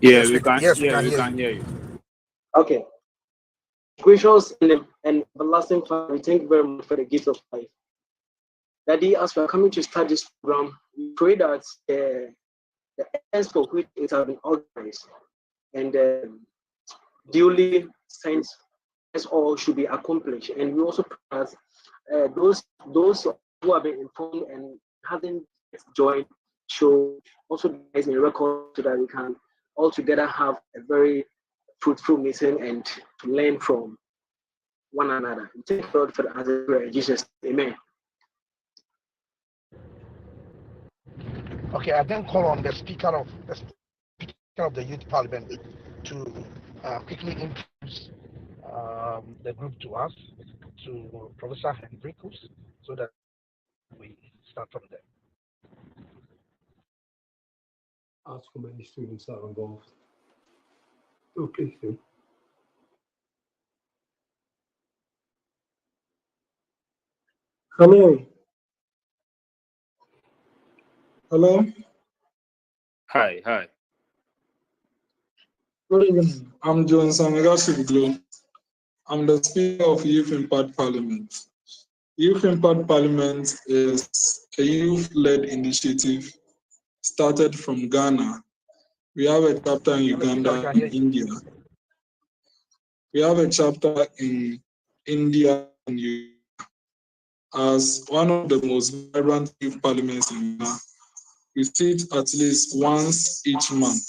Yes, we can hear you. Okay. Gracious and everlasting Father, we thank you very much for the gift of life. Daddy, as we are coming to start this program, we pray that the ends for which it has been organized and duly sent as all should be accomplished. And we also pray that those who have been informed and haven't joined should also be in a record so that we can all together have a very fruitful meeting and to learn from one another. We thank God for the answer prayer in Jesus. Amen. Okay, I then call on the speaker of the Youth Parliament to quickly introduce the group to us, to Professor Hendrikus, so that we start from there. Ask how many students are involved. Okay, Phil. Hello. Hello. Hi. Good evening. I'm Amegashie-Viglo. I'm the Speaker of Youth Impact Parliament. Youth Impact Parliament is a youth-led initiative started from Ghana. We have a chapter in Uganda and India. We have a chapter in India and Uganda. As one of the most vibrant youth parliaments in Ghana, we sit at least once each month.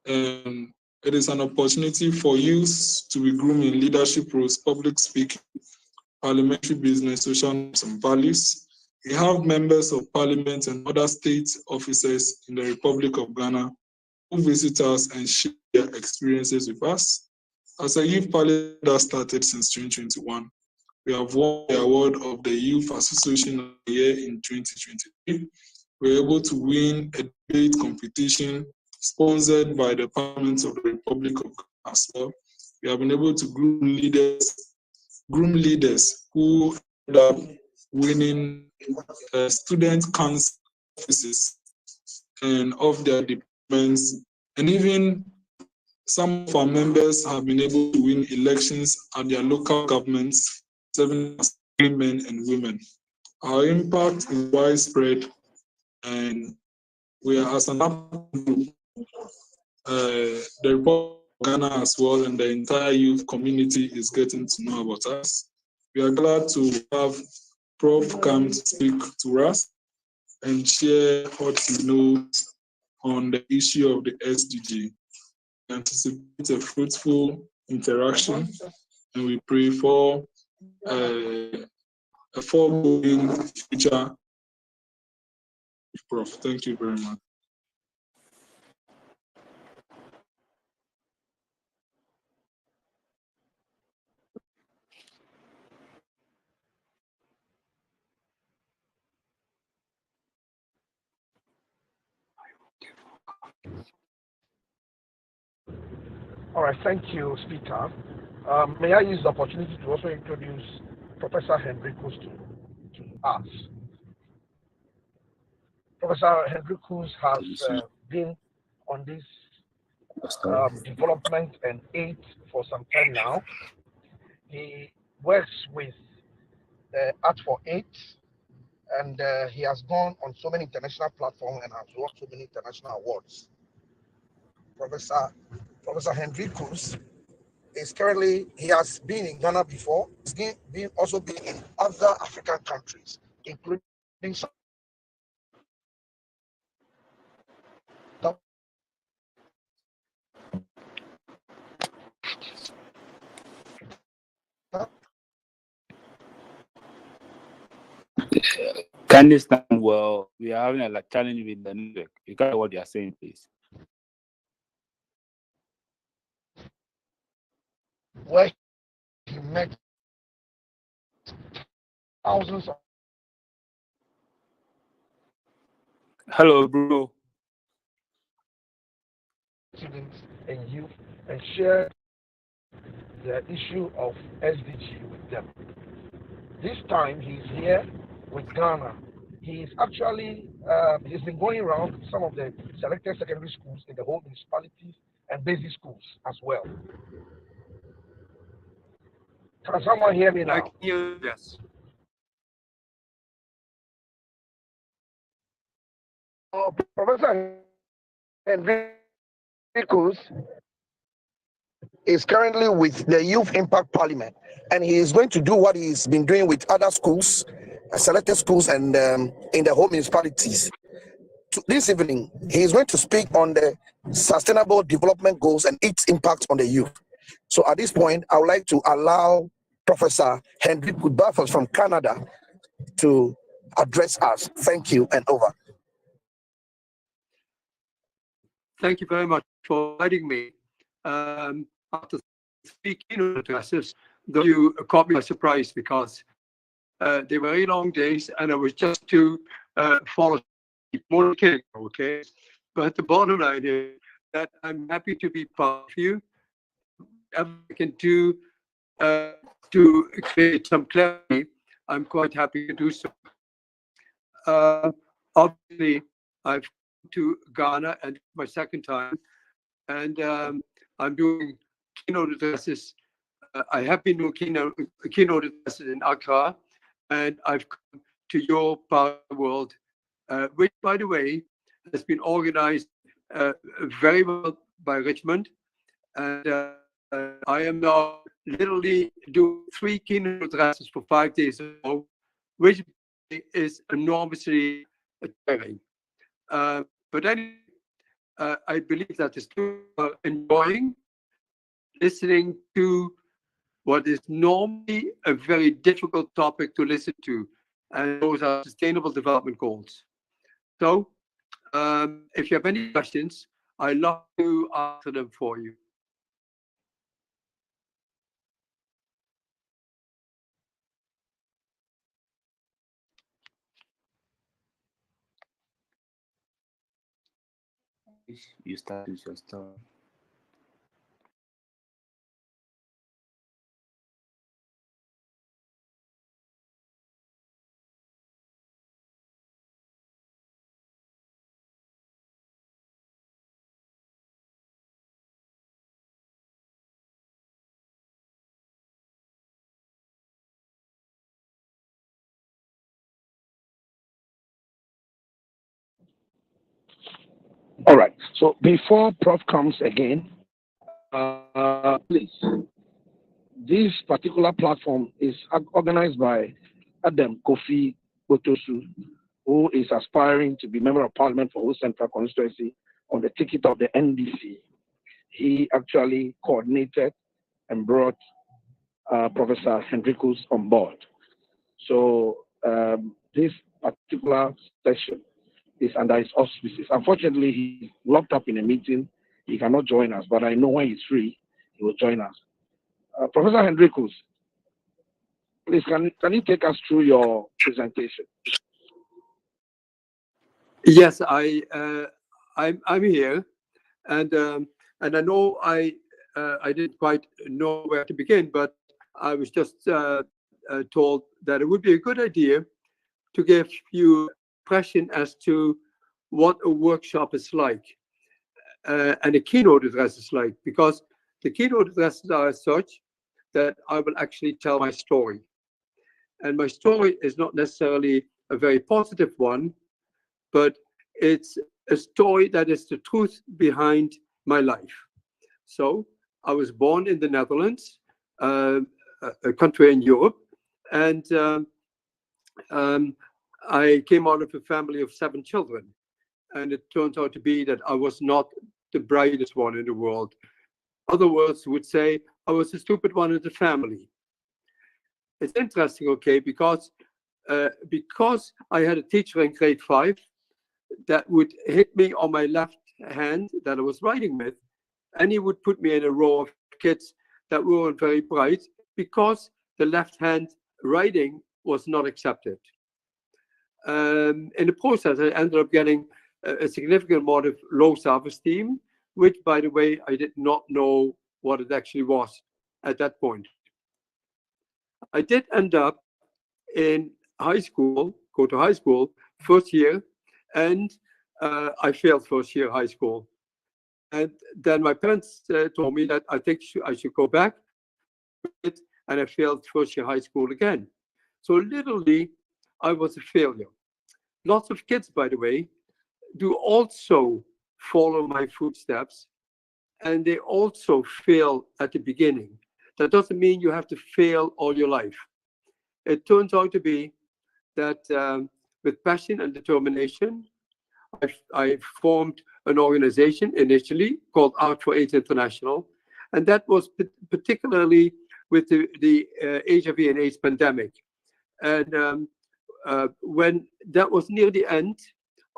It is an opportunity for youth to be groomed in leadership roles, public speaking, parliamentary business, social norms and values. We have members of parliament and other state officers in the Republic of Ghana who visit us and share their experiences with us. As a youth parliament that started since 2021, we have won the award of the Youth Association of the Year in 2023. We were able to win a debate competition sponsored by the Parliament of the Republic of Ghana as well. We have been able to groom leaders who end up winning student council offices and of their departments, and even some of our members have been able to win elections at their local governments, serving as men and women. Our impact is widespread, and we are as an group, the Republic of Ghana as well, and the entire youth community is getting to know about us. We are glad to have Prof come to speak to us and share what he knows on the issue of the SDG. We anticipate a fruitful interaction, and we pray for a foregoing future. Prof, thank you very much. All right, thank you, Speaker. May I use the opportunity to also introduce Professor Hendrikus to us? Professor Hendrikus has been on this development and aid for some time now. He works with Art for Aid, and he has gone on so many international platforms and has won so many international awards. Professor Hendrikus is currently, he has been in Ghana before. He's also been in other African countries, including some. Can you stand well? We are having a challenge with the network. You can't hear what you are saying, please. Where he met thousands of Hello, bro. students and youth and shared the issue of SDG with them. This time he's here with Ghana. He He's actually, he's been going around some of the selected secondary schools in the whole municipalities and basic schools as well. Can someone hear me now? I can hear, yes. Professor Hendrikus is currently with the Youth Impact Parliament, and he is going to do what he's been doing with other schools, selected schools, and in the whole municipalities. This evening, he is going to speak on the Sustainable Development Goals and its impact on the youth. So at this point, I would like to allow Professor Hendrikus Bervoets from Canada to address us. Thank you, and over. Thank you very much for inviting me. After 3 keynote addresses, though you caught me by surprise because they were very long days and I was just to follow more kidding, okay? But the bottom line is that I'm happy to be part of you. Whatever I can do to create some clarity, I'm quite happy to do so. Obviously, I've come to Ghana and my second time, and I'm doing keynote addresses. I have been doing keynote addresses in Accra, and I've come to your part of the world, which, by the way, has been organized very well by Richmond. And I am now literally doing 3 keynote addresses for 5 days in a row, which is enormously tiring. But anyway, I believe that the students are enjoying listening to what is normally a very difficult topic to listen to, and those are sustainable development goals. So if you have any questions, I'd love to answer them for you. You start with your story. All right. So before Prof comes again, please, this particular platform is organized by Adam Kofi Botosu, who is aspiring to be Member of Parliament for West Central Constituency on the ticket of the NDC. He actually coordinated and brought Professor Hendrikus on board. So this particular session is under his auspices. Unfortunately, he's locked up in a meeting. He cannot join us, but I know when he's free, he will join us. Professor Hendrikus, please, can you take us through your presentation? Yes, I'm here, and I know I didn't quite know where to begin, but I was just told that it would be a good idea to give you an impression as to what a workshop is like and a keynote address is like, because the keynote addresses are as such that I will actually tell my story. And my story is not necessarily a very positive one, but it's a story that is the truth behind my life. So I was born in the Netherlands, a country in Europe, and I came out of a family of 7 children. And it turns out to be that I was not the brightest one in the world. Other words would say I was the stupid one in the family. It's interesting, okay, because I had a teacher in grade 5 that would hit me on my left hand that I was writing with, and he would put me in a row of kids that weren't very bright because the left hand writing was not accepted. In the process, I ended up getting a significant amount of low self-esteem, which, by the way, I did not know what it actually was at that point. I did end up in high school, go to high school, first year, and I failed first year high school. And then my parents told me that I think I should go back, and I failed first year high school again. So literally, I was a failure. Lots of kids, by the way, do also follow my footsteps, and they also fail at the beginning. That doesn't mean you have to fail all your life. It turns out to be that with passion and determination, I formed an organization initially called Art for AIDS International, and that was particularly with the HIV and AIDS pandemic. And when that was near the end,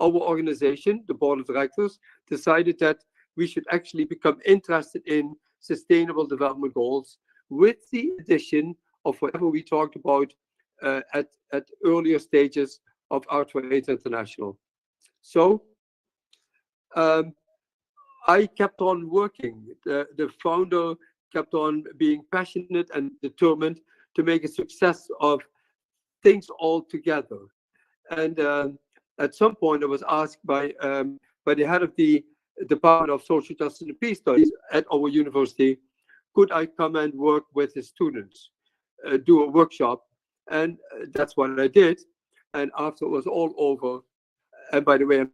our organization, the board of directors, decided that we should actually become interested in sustainable development goals with the addition of whatever we talked about at earlier stages of Art for AIDS International. So I kept on working. The founder kept on being passionate and determined to make a success of things all together. And at some point, I was asked by the head of the Department of Social Justice and Peace Studies at our university, could I come and work with the students, do a workshop? And that's what I did. And after it was all over, and by the way,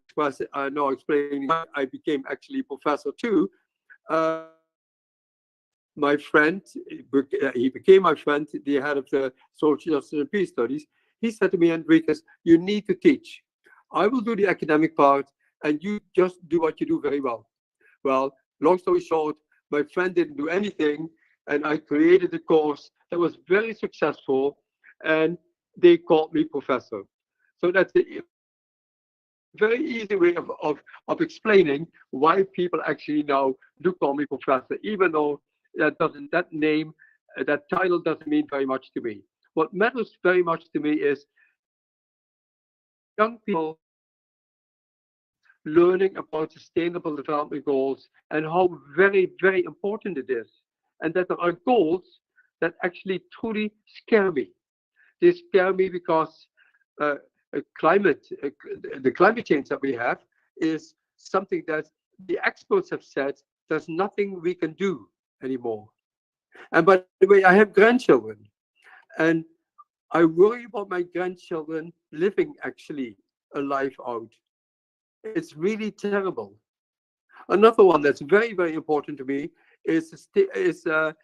I'm now explaining why I became actually professor too. My friend, he became my friend, the head of the Social Justice and Peace Studies. He said to me, Hendrikus, you need to teach. I will do the academic part, and you just do what you do very well. Well, long story short, my friend didn't do anything, and I created a course that was very successful, and they called me professor. So that's a very easy way of explaining why people actually now do call me professor, even though that name, that title doesn't mean very much to me. What matters very much to me is young people learning about sustainable development goals and how very, very important it is. And that there are goals that actually truly scare me. They scare me because the climate change that we have is something that the experts have said there's nothing we can do anymore. And by the way, I have grandchildren, and I worry about my grandchildren living actually a life out. It's really terrible. Another one that's very, very important to me is gender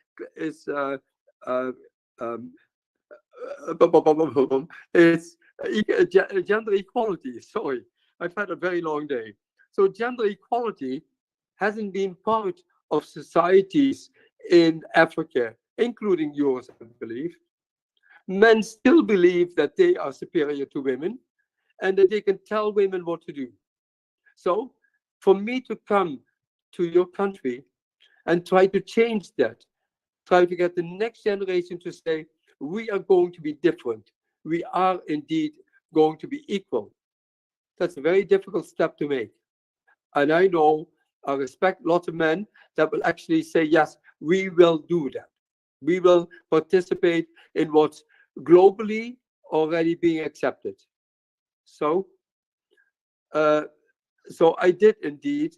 equality. Sorry, I've had a very long day. So gender equality hasn't been part of societies in Africa, including yours, I believe. Men still believe that they are superior to women and that they can tell women what to do. So for me to come to your country and try to change that, try to get the next generation to say, we are going to be different. We are indeed going to be equal. That's a very difficult step to make. And I know, I respect lots of men that will actually say, yes, we will do that. We will participate in what's globally already being accepted. So I did indeed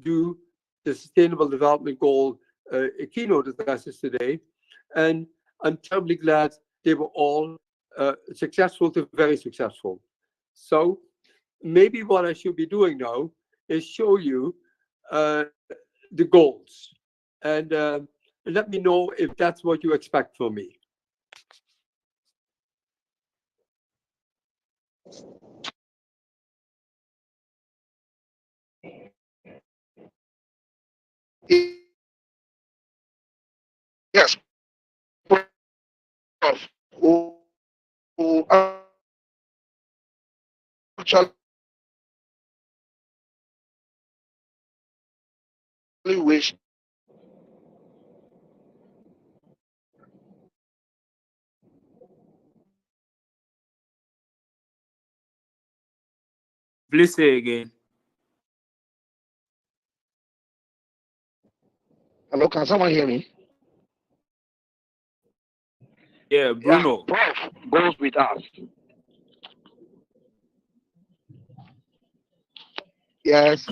do the Sustainable Development Goal keynote addresses today, and I'm terribly glad they were all successful to very successful. So maybe what I should be doing now is show you the goals, and let me know if that's what you expect from me. Yes, Prof. Who actually wish Please say again. Hello, can someone hear me? Yeah, Bruno. Yeah, Prof goes with us. Yes.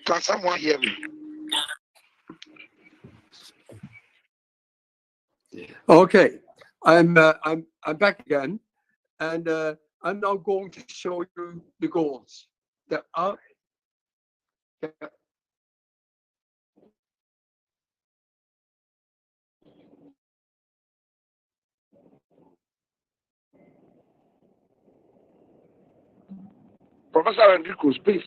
Can someone hear me? Okay, I'm back again, and I'm now going to show you the goals that are. Professor Hendrikus, please.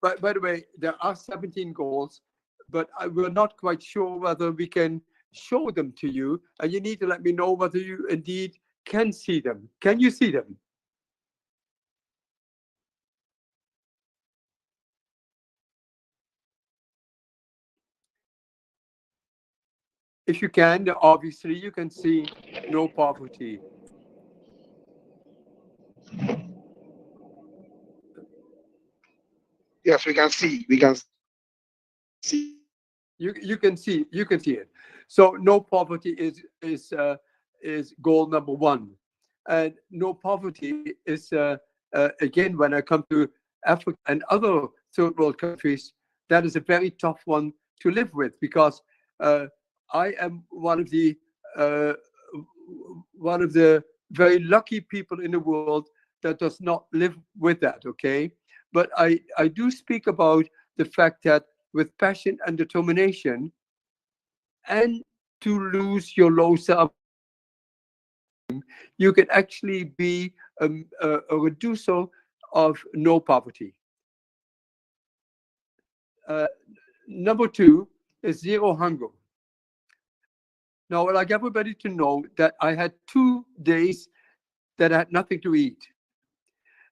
By the way, there are 17 goals, but we're not quite sure whether we can show them to you, and you need to let me know whether you indeed can see them. Can you see them? If you can, obviously you can see no poverty. Yes, we can see. We can see. You can see it. So no poverty is goal number one, and no poverty is again, when I come to Africa and other third world countries, that is a very tough one to live with, because I am one of the very lucky people in the world that does not live with that. Okay, but I do speak about the fact that with passion and determination, and to lose your low self, you can actually be a reducer of no poverty. Number two is zero hunger. Now, I'd like everybody to know that I had 2 days that I had nothing to eat.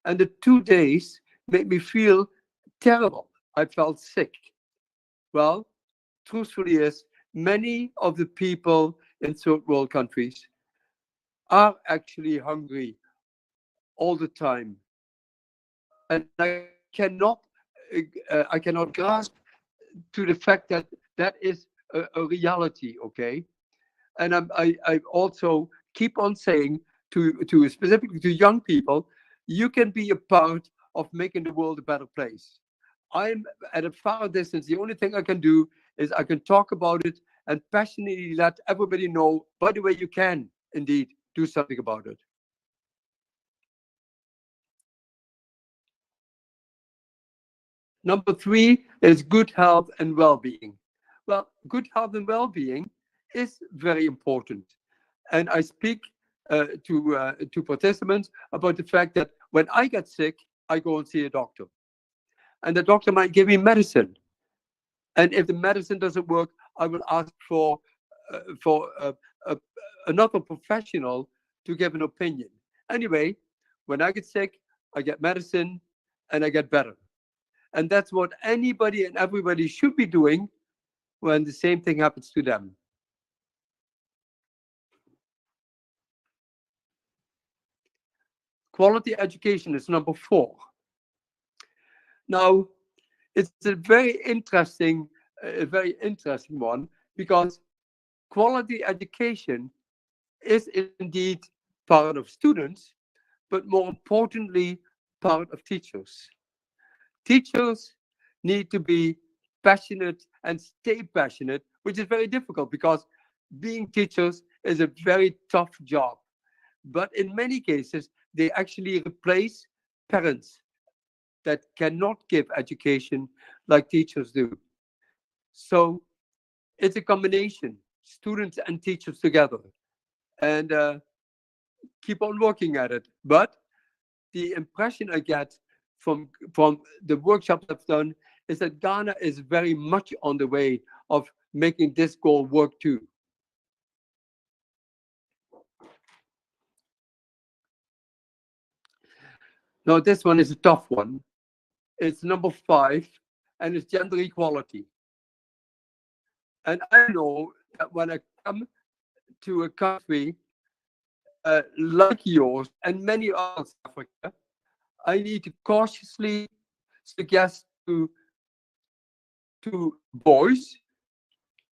And the 2 days made me feel terrible. I felt sick. Well, truthfully is, many of the people in third world countries are actually hungry all the time. And I cannot grasp to the fact that that is a reality, okay? And I also keep on saying to specifically to young people, you can be a part of making the world a better place. I'm at a far distance. The only thing I can do is I can talk about it and passionately let everybody know, by the way, you can indeed do something about it. Number three is good health and well-being. Well, good health and well-being is very important. And I speak to participants about the fact that when I get sick, I go and see a doctor. And the doctor might give me medicine. And if the medicine doesn't work, I will ask for another professional to give an opinion. Anyway, when I get sick, I get medicine and I get better. And that's what anybody and everybody should be doing when the same thing happens to them. Quality education is number 4. Now, it's a very interesting one, because quality education is indeed part of students, but more importantly, part of teachers. Teachers need to be passionate and stay passionate, which is very difficult because being teachers is a very tough job. But in many cases, they actually replace parents that cannot give education like teachers do. So it's a combination, students and teachers together, and keep on working at it. But the impression I get from the workshops I've done is that Ghana is very much on the way of making this goal work too. Now, this one is a tough one. It's number 5, and it's gender equality. And I know that when I come to a country like yours and many others in Africa, I need to cautiously suggest to boys,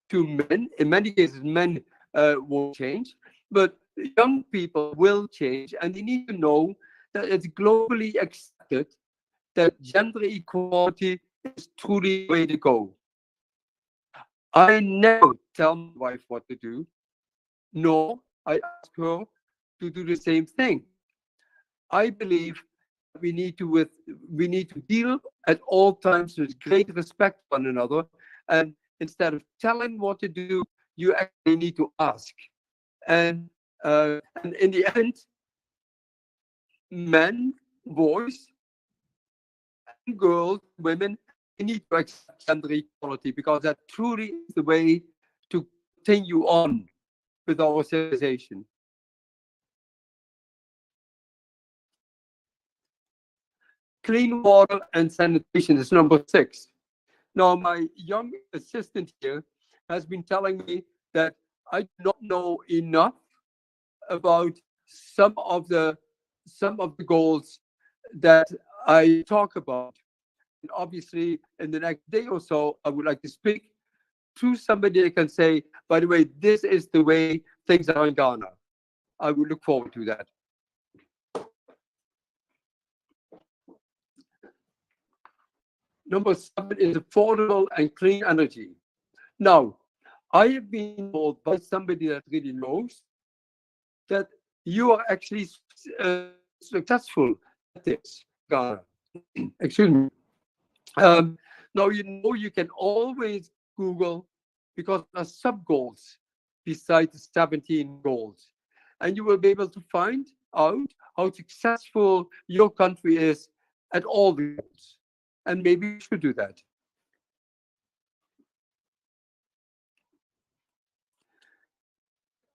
to men. In many cases, men won't change, but young people will change, and they need to know that it's globally accepted that gender equality is truly the way to go. I never tell my wife what to do, nor I ask her to do the same thing. I believe we need to deal at all times with great respect for one another, and instead of telling what to do, you actually need to ask. And in the end, men, boys, and girls, women, we need to accept gender equality, because that truly is the way to continue on with our civilization. Clean water and sanitation is number 6. Now, my young assistant here has been telling me that I do not know enough about some of the goals that I talk about. And obviously, in the next day or so, I would like to speak to somebody that can say, by the way, this is the way things are in Ghana. I would look forward to that. Number 7 is affordable and clean energy. Now, I have been told by somebody that really knows that you are actually successful at this, Ghana. Excuse me. Now, you can always Google, because there are sub-goals besides the 17 goals. And you will be able to find out how successful your country is at all the goals. And maybe you should do that.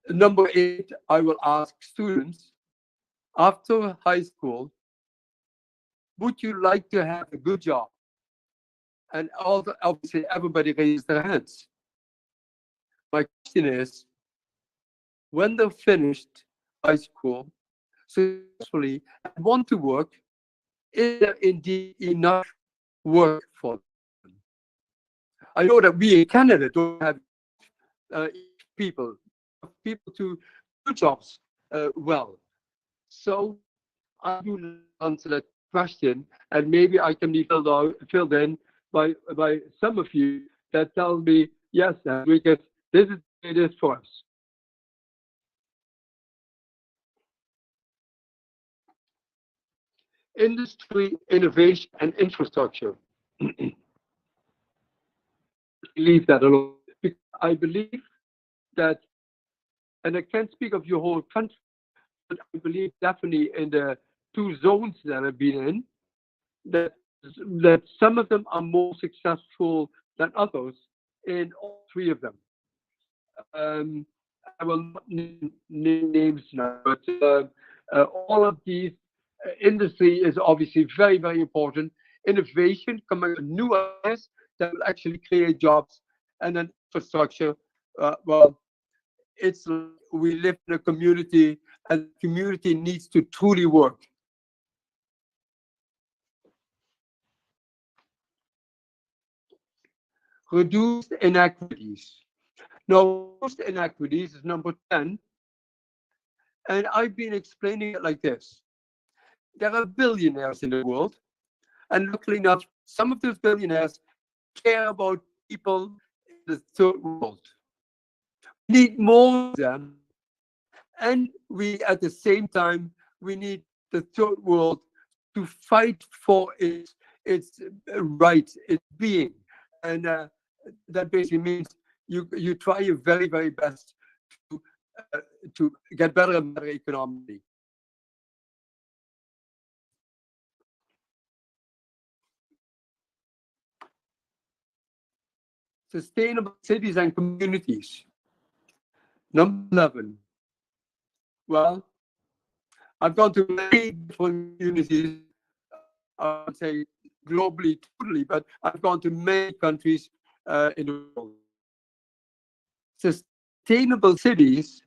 Number 8, I will ask students, after high school, would you like to have a good job? And obviously everybody raises their hands. My question is, when they're finished high school successfully and want to work, is there indeed enough work for them? I know that we in Canada don't have people to do jobs well. So I do answer that question, and maybe I can be filled in by some of you that tell me, yes, Hendrikus, this is what it is for us. Industry, innovation, and infrastructure. Leave that alone. I believe that, and I can't speak of your whole country, but I believe definitely in the 2 zones that I've been in, that some of them are more successful than others in all 3 of them. I will not name names now, but all of these industry is obviously very, very important. Innovation, coming with new ideas that will actually create jobs, and then infrastructure. Well, it's like we live in a community, and the community needs to truly work. Reduced inequities. Now, reduced inequities is number 10, and I've been explaining it like this. There are billionaires in the world, and luckily enough, some of those billionaires care about people in the 3rd world. We need more of them, and we, at the same time, we need the 3rd world to fight for its rights, its being, and that basically means you try your very, very best to get better and better economically. Sustainable cities and communities. Number 11. Well, I've gone to many different communities, I would say globally, totally, but I've gone to many countries in the world. Sustainable cities,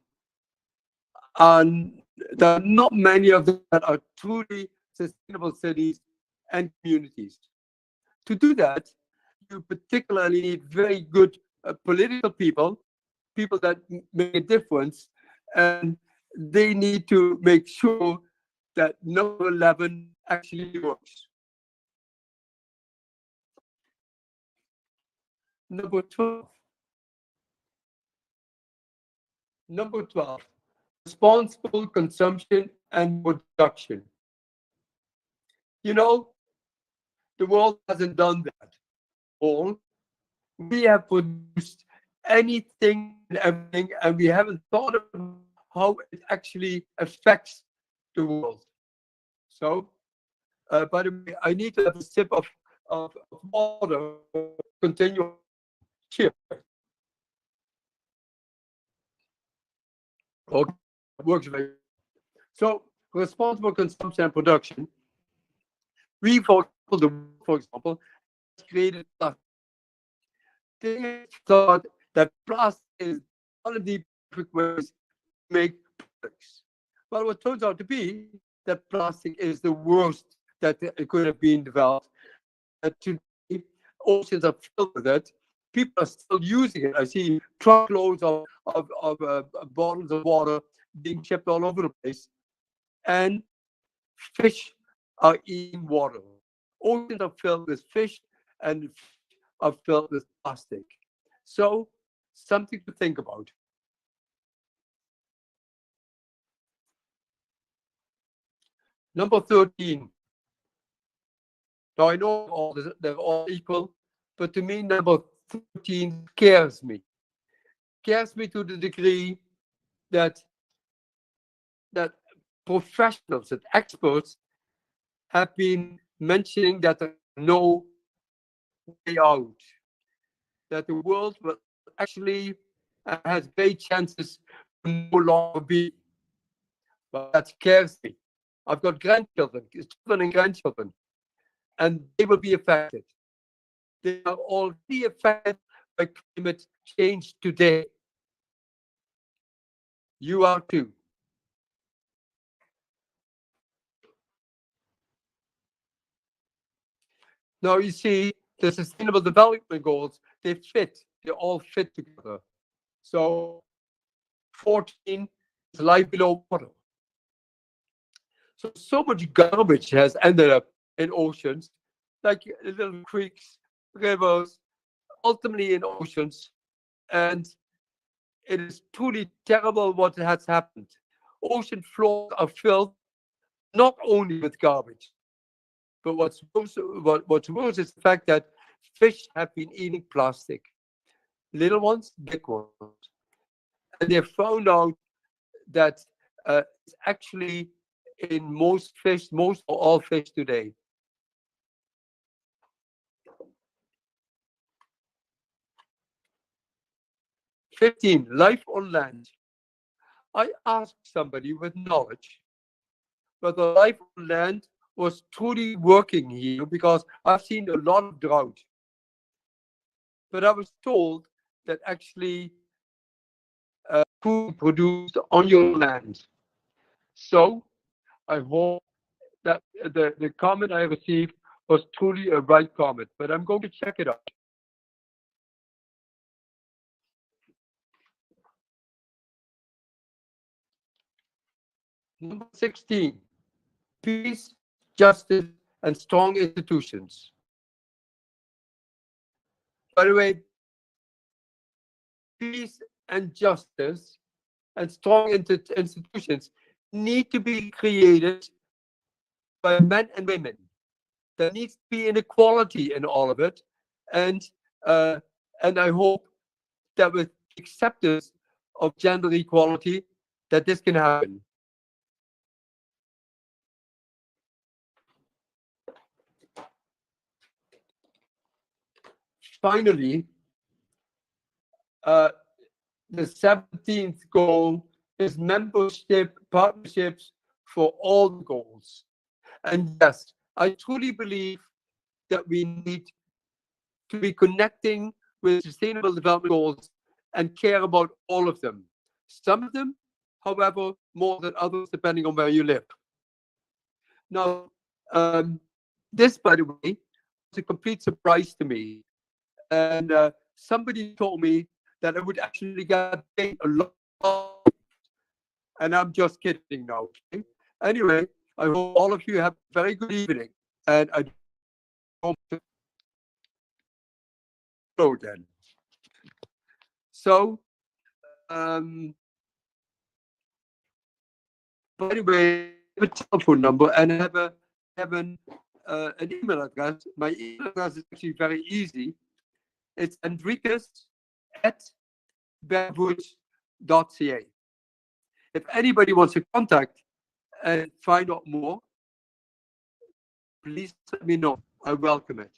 there are not many of them that are truly sustainable cities and communities. To do that, you particularly need very good political people that make a difference, and they need to make sure that number 11 actually works. Number 12. Number 12, responsible consumption and production. You know, the world hasn't done that all. We have produced anything and everything, and we haven't thought of how it actually affects the world. So, by the way, I need to have a sip of water to continue. Cheers. Okay, works very well. So, responsible consumption and production. We, for example, created plastic. They thought that plastic is one of the perfect ways to make products. Well, what turns out to be that plastic is the worst that it could have been developed. Today, oceans are filled with it. People are still using it. I see truckloads of bottles of water being shipped all over the place. And fish are eating water. Oceans are filled with fish and are filled with plastic. So, something to think about. Number 13. Now, I know they're all equal, but to me, number 13 scares me. Scares me to the degree that professionals, that experts have been mentioning that there's no way out, that the world will actually has great chances to no longer be. But that scares me. I've got grandchildren, children and grandchildren, and they will be affected. They are already affected by climate change today. You are too. Now you see the Sustainable Development Goals, they all fit together. So 14 is life below water. So much garbage has ended up in oceans, like little creeks, rivers, ultimately in oceans. And it is truly terrible what has happened. Ocean floors are filled not only with garbage, but what's worse is the fact that fish have been eating plastic. Little ones, big ones. And they found out that it's actually in most fish, most or all fish today. "15, life on land." I asked somebody with knowledge whether life on land was truly working here, because I've seen a lot of drought. But I was told that actually food produced on your land. So I hope that the comment I received was truly a right comment, but I'm going to check it out. Number 16, peace, justice, and strong institutions. By the way, peace and justice and strong institutions need to be created by men and women. There needs to be inequality in all of it, and I hope that with acceptance of gender equality, that this can happen. Finally, the 17th goal is membership partnerships for all the goals. And yes, I truly believe that we need to be connecting with Sustainable Development Goals and care about all of them. Some of them, however, more than others, depending on where you live. Now, this, by the way, was a complete surprise to me. And somebody told me that I would actually get paid a lot. And I'm just kidding now. Okay? Anyway, I hope all of you have a very good evening. And I don't go again. So, by the way, I have a telephone number and I have an email address. My email address is actually very easy. It's Hendrikus@bervoets.ca. If anybody wants to contact and find out more, please let me know. I welcome it.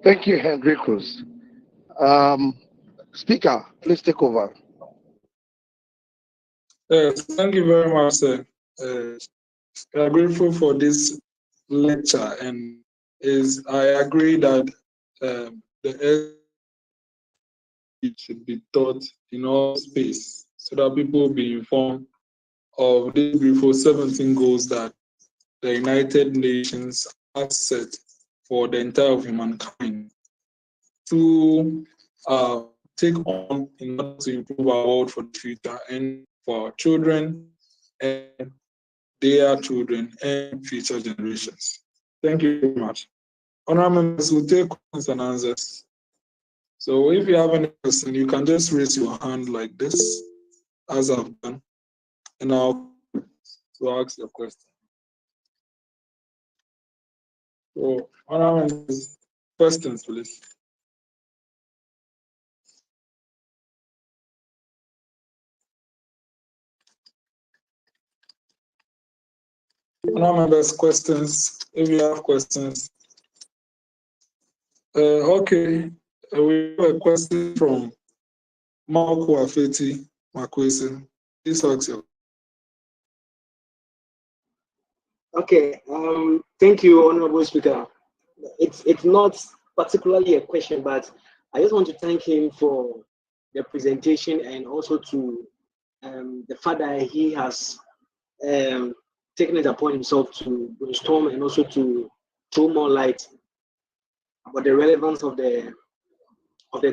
Thank you, Hendrikus. Speaker, please take over. Yes, thank you very much, sir. We are grateful for this lecture, and I agree that the SDGs should be taught in all space so that people will be informed of the beautiful 17 goals that the United Nations has set for the entire of humankind to take on in order to improve our world for the future and for our children and their children and future generations. Thank you very much. Honorable members will take questions and answers. So if you have any question, you can just raise your hand like this, as I've done, and I'll ask your question. So, honorable members, questions, please. Honorable members, questions. If you have questions. Okay, we have a question from Marco Afeti Makwesi. Please ask your. Okay, thank you, Honorable Speaker. It's not particularly a question, but I just want to thank him for the presentation and also to the fact that he has taken it upon himself to brainstorm and also to throw more light about the relevance of the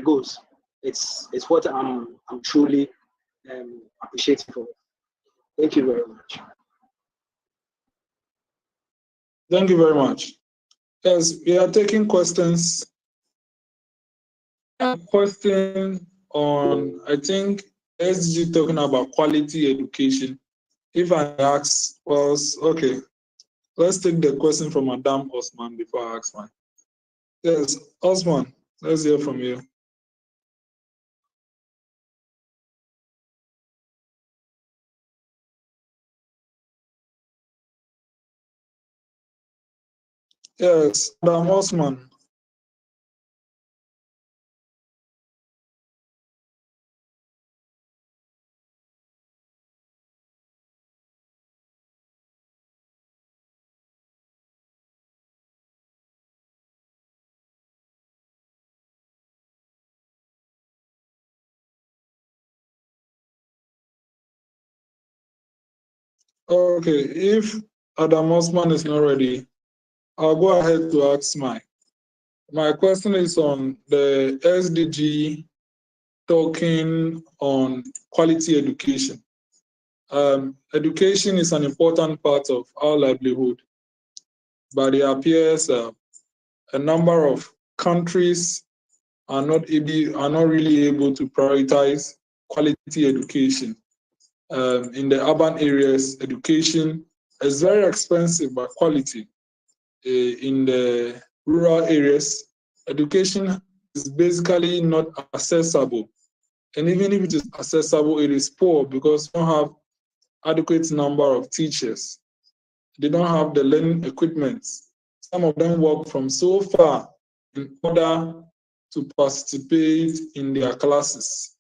goals. It's what I'm truly appreciative of. Thank you very much. Thank you very much. Yes, we are taking questions. A question on, I think, SDG talking about quality education. If I ask, well, okay, let's take the question from Madame Osman before I ask mine. Yes, Osman, let's hear from you. Yes, Madame Osman. Okay, if Adam Osman is not ready, I'll go ahead to ask mine. My question is on the SDG talking on quality education. Education is an important part of our livelihood, but it appears a number of countries are not really able to prioritize quality education. In the urban areas, education is very expensive but quality. In the rural areas, education is basically not accessible. And even if it is accessible, it is poor because you don't have adequate number of teachers. They don't have the learning equipment. Some of them work from so far in order to participate in their classes.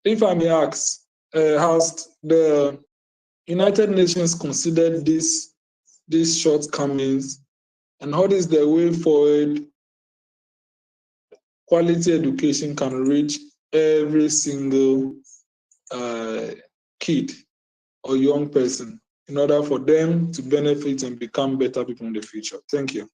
If I may ask, has the United Nations considered these shortcomings, and how is the way forward quality education can reach every single kid or young person in order for them to benefit and become better people in the future. Thank you.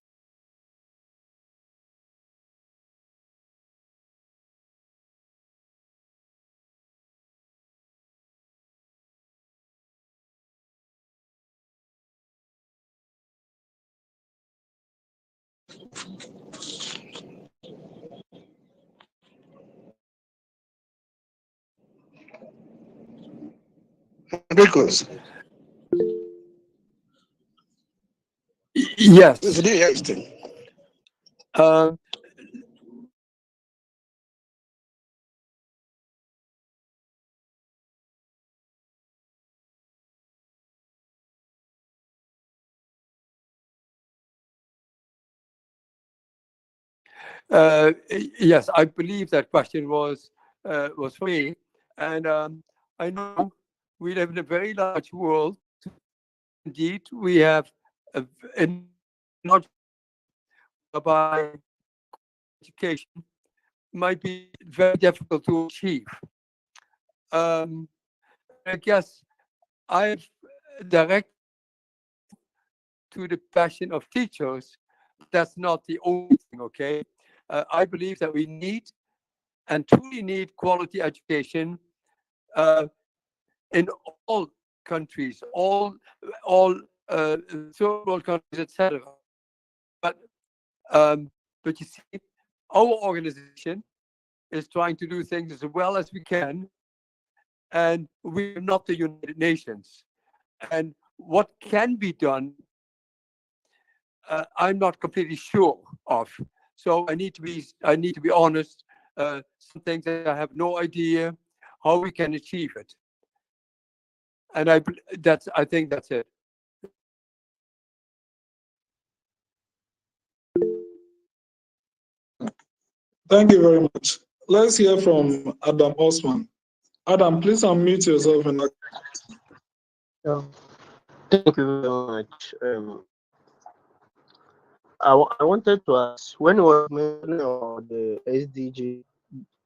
Hendrikus, Yes. we didn't hear anything. Yes, I believe that question was for me, and I know we live in a very large world. Indeed, we have a not by education might be very difficult to achieve. I guess I've direct to the passion of teachers. That's not the only thing, okay? I believe that we need and truly need quality education in all countries, all third world countries, etc. But you see, our organization is trying to do things as well as we can, and we're not the United Nations. And what can be done, I'm not completely sure of. So I need to be honest. Some things I have no idea how we can achieve it. And I think that's it. Thank you very much. Let's hear from Adam Osman. Adam, please unmute yourself. And thank you very much. I wanted to ask, when it was mentioning about the SDG,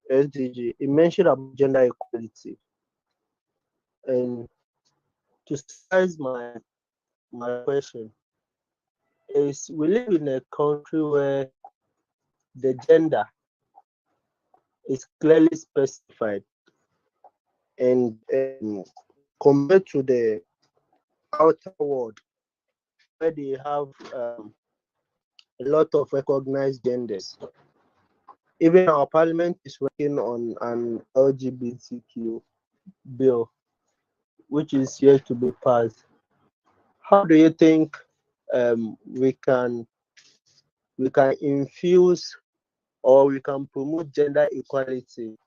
it mentioned about gender equality. And to size my question is, we live in a country where the gender is clearly specified, and compared to the outer world where they have a lot of recognized genders. Even our parliament is working on an LGBTQ bill, which is yet to be passed. How do you think we can infuse or we can promote gender equality,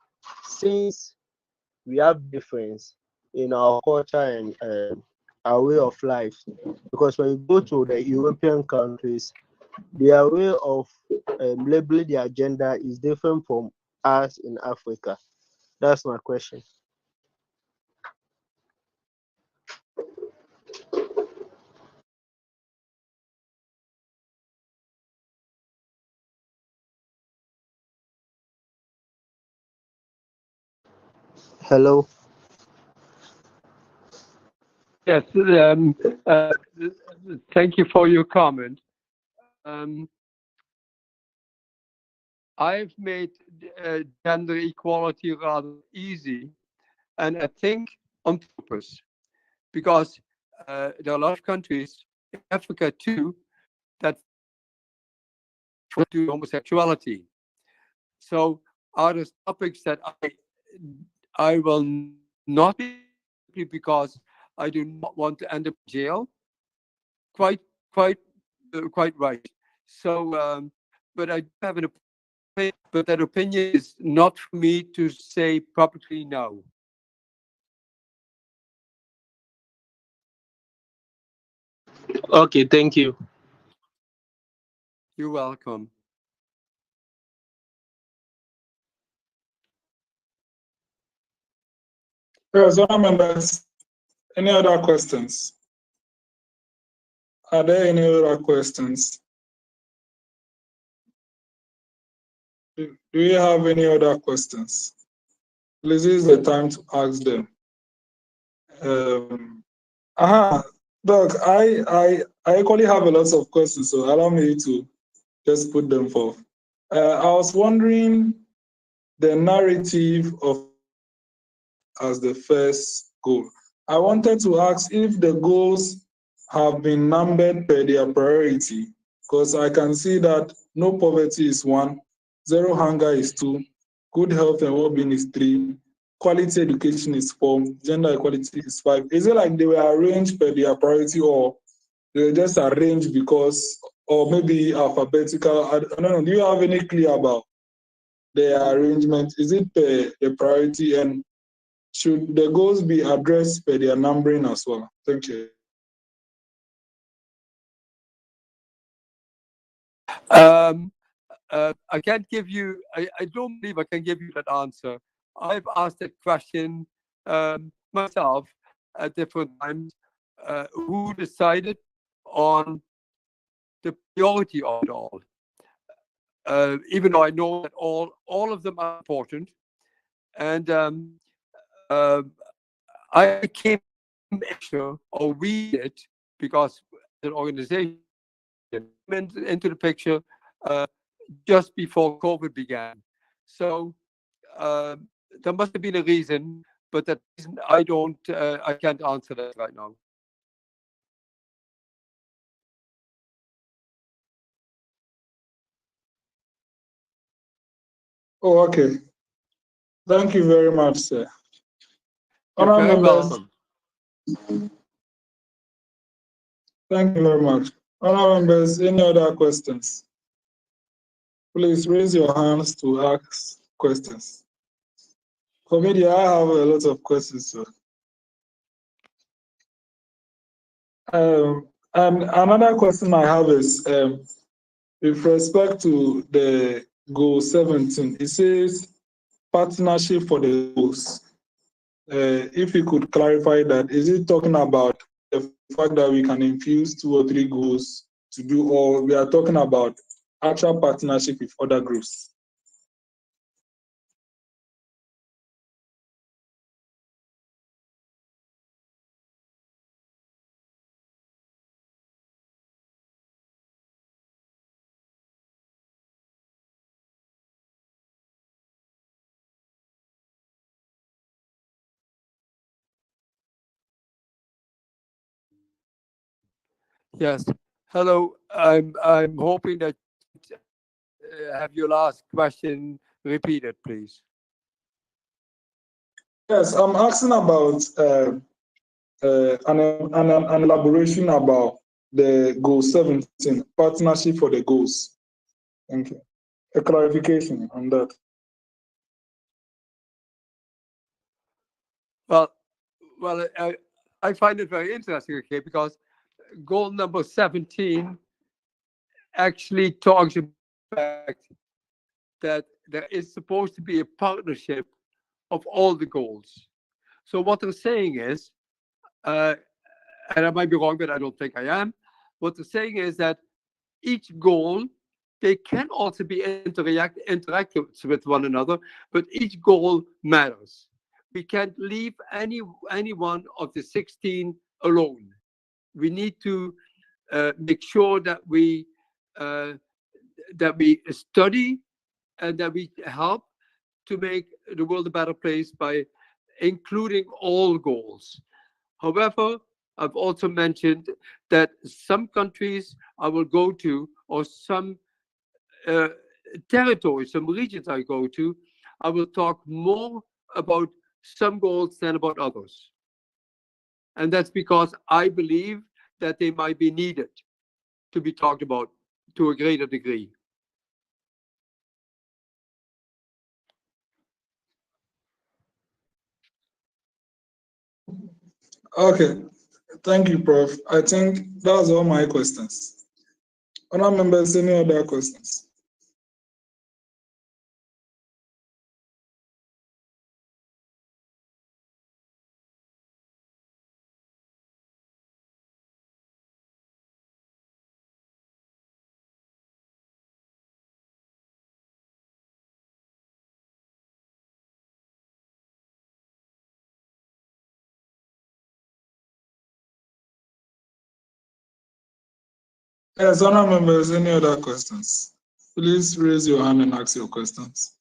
since we have difference in our culture and our way of life? Because when you go to the European countries, their way of labeling their gender is different from us in Africa. That's my question. Hello. Yes. Thank you for your comment. I've made gender equality rather easy, and I think on purpose, because there are a lot of countries in Africa too that do homosexuality. So are the topics that I will not be, because I do not want to end up in jail. Quite right. So, but I have an opinion, but that opinion is not for me to say publicly now. Okay, thank you. You're welcome. yes, other members, any other questions? Are there any other questions? Do you have any other questions? This is the time to ask them. Aha, Doc, I equally have a lot of questions, so allow me to just put them forth. I was wondering the narrative of as the first goal. I wanted to ask if the goals have been numbered per their priority, because I can see that no poverty is 1, zero hunger is 2, good health and well-being is 3, quality education is 4, gender equality is 5. Is it like they were arranged per their priority, or they were just arranged because, or maybe alphabetical? I don't know. Do you have any clue about the arrangement? Is it per the priority, and should the goals be addressed by their numbering as well? Thank you. I can't give you, I don't believe I can give you that answer. I've asked that question myself at different times. Who decided on the priority of it all? Even though I know that all of them are important. And I came sure, or we did, because an organization into the picture just before COVID began. So there must have been a reason, but that reason I can't answer that right now. Oh, okay. Thank you very much, sir. You're very welcome. Thank you very much. Honourable members, any other questions? Please raise your hands to ask questions. For me, I have a lot of questions, sir. And another question I have is, with respect to the goal 17, it says partnership for the goals. If you could clarify that, is it talking about the fact that we can infuse 2 or 3 goals to do, or we are talking about actual partnership with other groups? Yes. Hello. I'm hoping that have your last question repeated, please. Yes, I'm asking about an elaboration about the goal 17, partnership for the goals. Thank you. A clarification on that. Well, I find it very interesting, okay, because goal number 17 actually talks about the fact that there is supposed to be a partnership of all the goals. So what they're saying is, and I might be wrong, but I don't think I am. What they're saying is that each goal, they can also be interactive with one another, but each goal matters. We can't leave any one of the 16 alone. We need to make sure that we study and that we help to make the world a better place by including all goals. However, I've also mentioned that some countries I will go to, or some territories, some regions I go to, I will talk more about some goals than about others. And that's because I believe that they might be needed to be talked about to a greater degree. Okay, thank you, Prof. I think that's all my questions. Honourable members, any other questions? Yes, honor members, any other questions? Please raise your hand and ask your questions.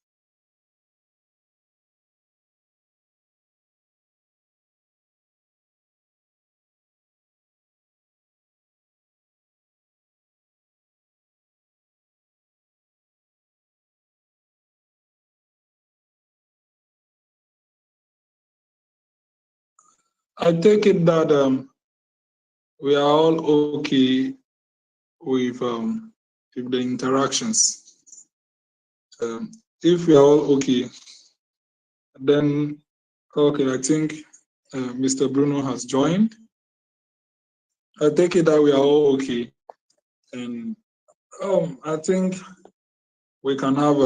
I take it that we are all okay with the interactions. If we are all okay, then okay, I think Mr. Bruno has joined. I take it that we are all okay, and I think we can have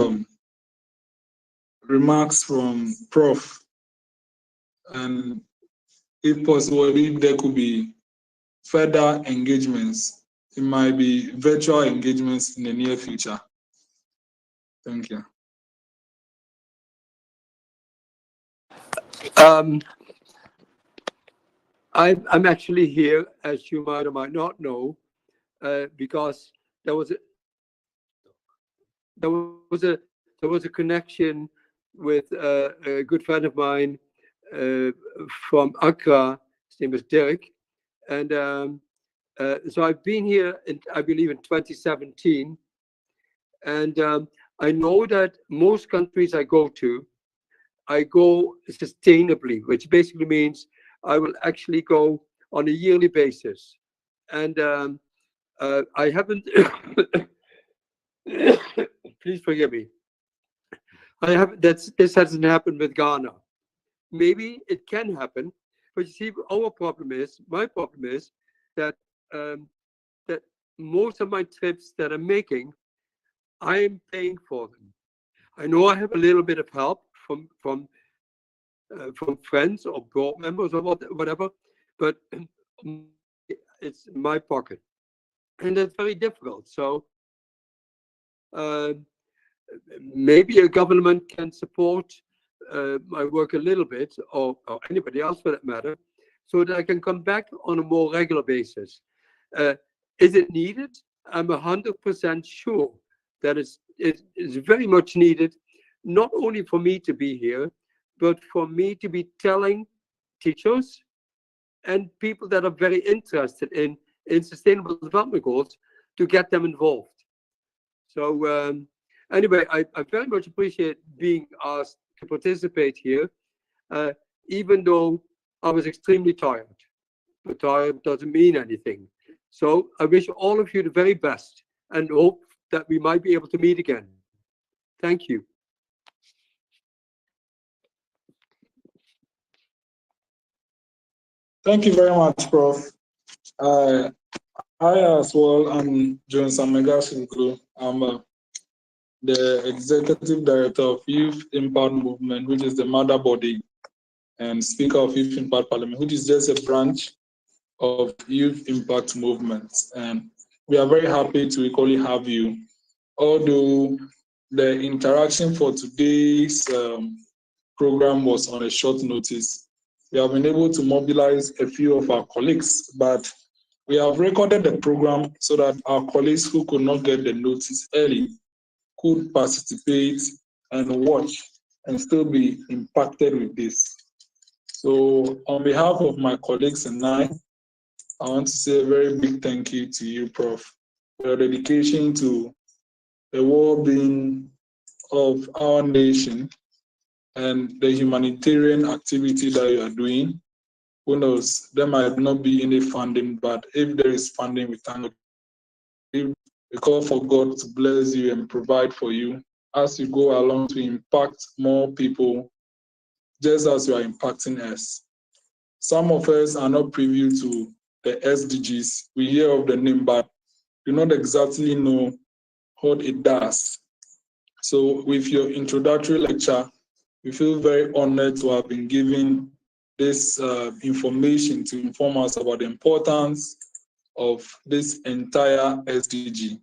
remarks from Prof. And if possible, if there could be further engagements, it might be virtual engagements in the near future. Thank you. I'm actually here, as you might or might not know, because there was a connection with a good friend of mine from Accra. His name is Derek, and so I've been here, I believe, in 2017, and I know that most countries I go sustainably, which basically means I will actually go on a yearly basis, and I haven't. Please forgive me. This hasn't happened with Ghana. Maybe it can happen, but you see, my problem is that that most of my trips that I'm making, I am paying for them. I know I have a little bit of help from friends or board members or whatever, but it's my pocket, and that's very difficult. So maybe a government can support my work a little bit, or anybody else for that matter, so that I can come back on a more regular basis. Is it needed? I'm 100% sure that it's very much needed, not only for me to be here, but for me to be telling teachers and people that are very interested in sustainable development goals to get them involved. So anyway, I very much appreciate being asked to participate here, even though I was extremely tired. But tired doesn't mean anything. So I wish all of you the very best and hope that we might be able to meet again. Thank you. Thank you very much, Prof. I as well am Jones Amegashie-Viglo. I'm the Executive Director of Youth Impact Movement, which is the mother body, and Speaker of Youth Impact Parliament, which is just a branch of Youth Impact Movement. And we are very happy to equally have you. Although the interaction for today's program was on a short notice, we have been able to mobilize a few of our colleagues, but we have recorded the program so that our colleagues who could not get the notice early could participate and watch and still be impacted with this. So on behalf of my colleagues and I want to say a very big thank you to you, Prof, for your dedication to the well-being of our nation and the humanitarian activity that you are doing. Who knows, there might not be any funding, but if there is funding, we thank God. We call for God to bless you and provide for you as you go along to impact more people, just as you are impacting us. Some of us are not privy to the SDGs. We hear of the name, but do not exactly know what it does. So with your introductory lecture, we feel very honored to have been given this information to inform us about the importance of this entire SDG.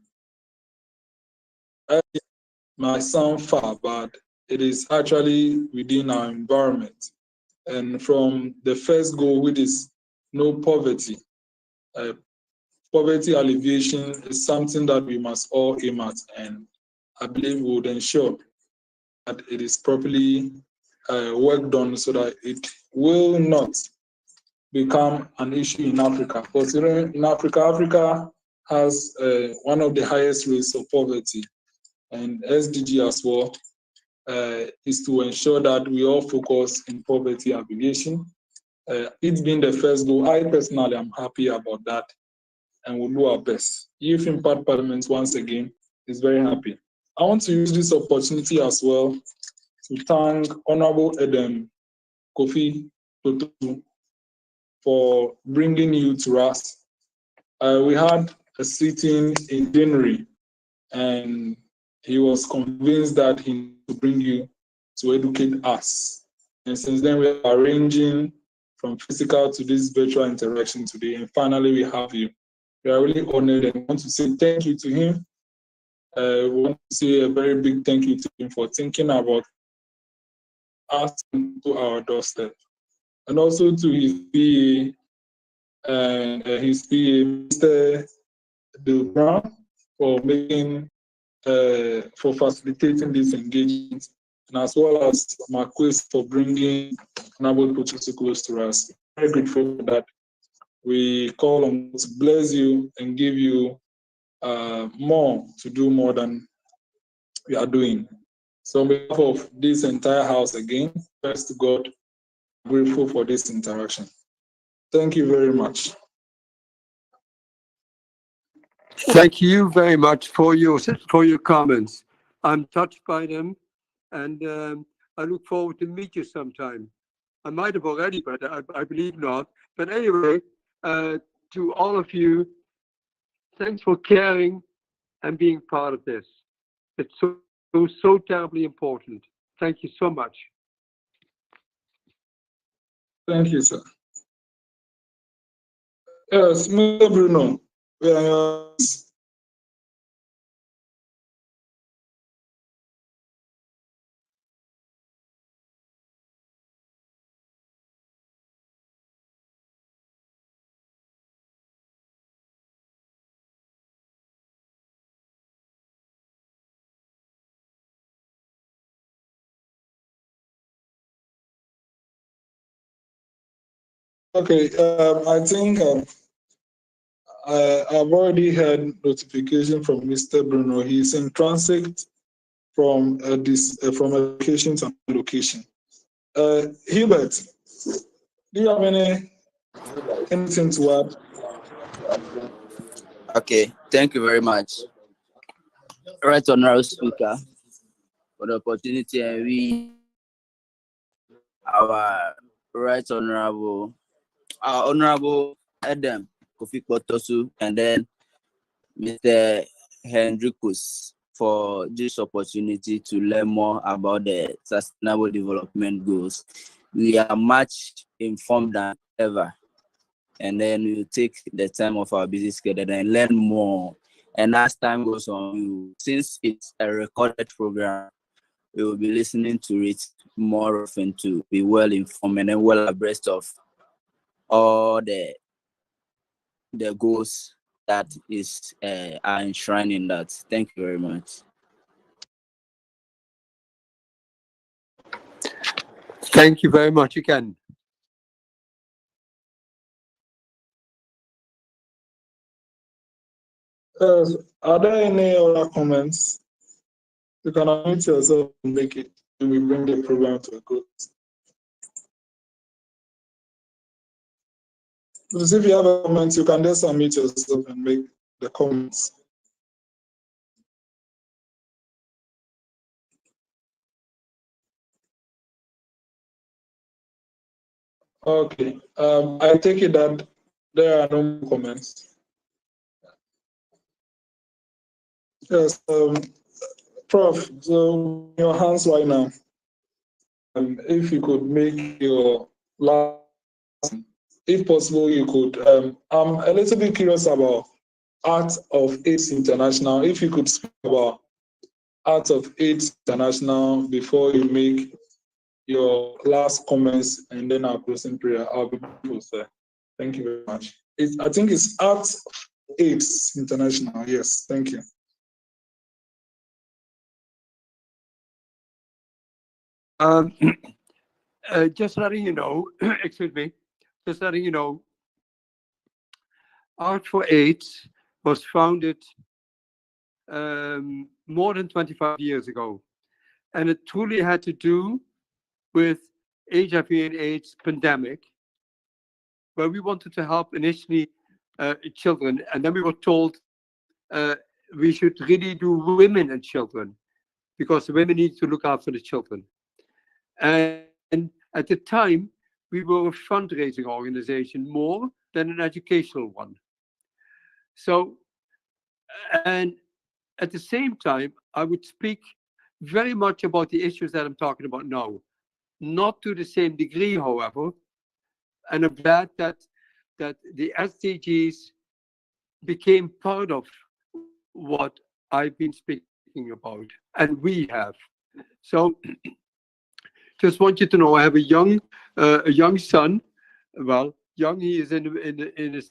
It might sound far, but it is actually within our environment. And from the first goal, which is no poverty, poverty alleviation is something that we must all aim at, and I believe we would ensure that it is properly worked on so that it will not become an issue in Africa. Because in Africa has one of the highest rates of poverty, and SDG as well is to ensure that we all focus in poverty alleviation. It's been the first goal. I personally am happy about that, and we'll do our best. Youth Impact Parliament, once again, is very happy. I want to use this opportunity as well to thank Honorable Edem Kofi Totu for bringing you to us. We had a sitting in January, and he was convinced that he needed to bring you to educate us. And since then, we are arranging from physical to this virtual interaction today, and finally we have you. We are really honored and want to say thank you to him. We want to say a very big thank you to him for thinking about us to our doorstep. And also to his PA, Mr. Dubran, for facilitating this engagement, and as well as Marquis for bringing Honorable Totu close to us. Very grateful for that. We call on God to bless you and give you more to do more than we are doing. So on behalf of this entire house again, thanks to God, grateful for this interaction. Thank you very much. Thank you very much for your comments. I'm touched by them, and I look forward to meet you sometime. I might have already, but I believe not. But anyway, to all of you, thanks for caring and being part of this. It's so terribly important. Thank you so much. Thank you, sir. Yes, Mr. Bruno. Okay, I think I've already had notification from Mr. Bruno. He's in transit from from location to location. Hubert, do you have anything to add? Okay, thank you very much. Right Honorable Speaker, for the opportunity, and our Honorable Edem Kofi Totu, and then Mr. Hendrikus for this opportunity to learn more about the Sustainable Development Goals. We are much informed than ever, and then we will take the time of our busy schedule and learn more. And as time goes on, since it's a recorded program, we will be listening to it more often to be well informed and well abreast of all the goals that are enshrined in that. Thank you very much. Thank you very much again. Are there any other comments? You can unmute yourself and make it. We bring the program to a close. Because if you have a comment, you can just unmute yourself and make the comments. Okay, I take it that there are no more comments. Yes, Prof, so your hands right now. If you could make your last, if possible, you could. I'm a little bit curious about Art of AIDS International. If you could speak about Art of AIDS International before you make your last comments and then our closing prayer, I'll be grateful, sir. Thank you very much. I think it's Art AIDS International. Yes, thank you. Just letting you know, excuse me, just letting you know, Art for AIDS was founded more than 25 years ago. And it truly had to do with HIV and AIDS pandemic, where we wanted to help initially children. And then we were told we should really do women and children, because the women need to look after the children. And at the time, we were a fundraising organization more than an educational one. So, and at the same time, I would speak very much about the issues that I'm talking about now. Not to the same degree, however, and I'm glad that the SDGs became part of what I've been speaking about, and we have. So, just want you to know, I have a young son. Well, young, he is in his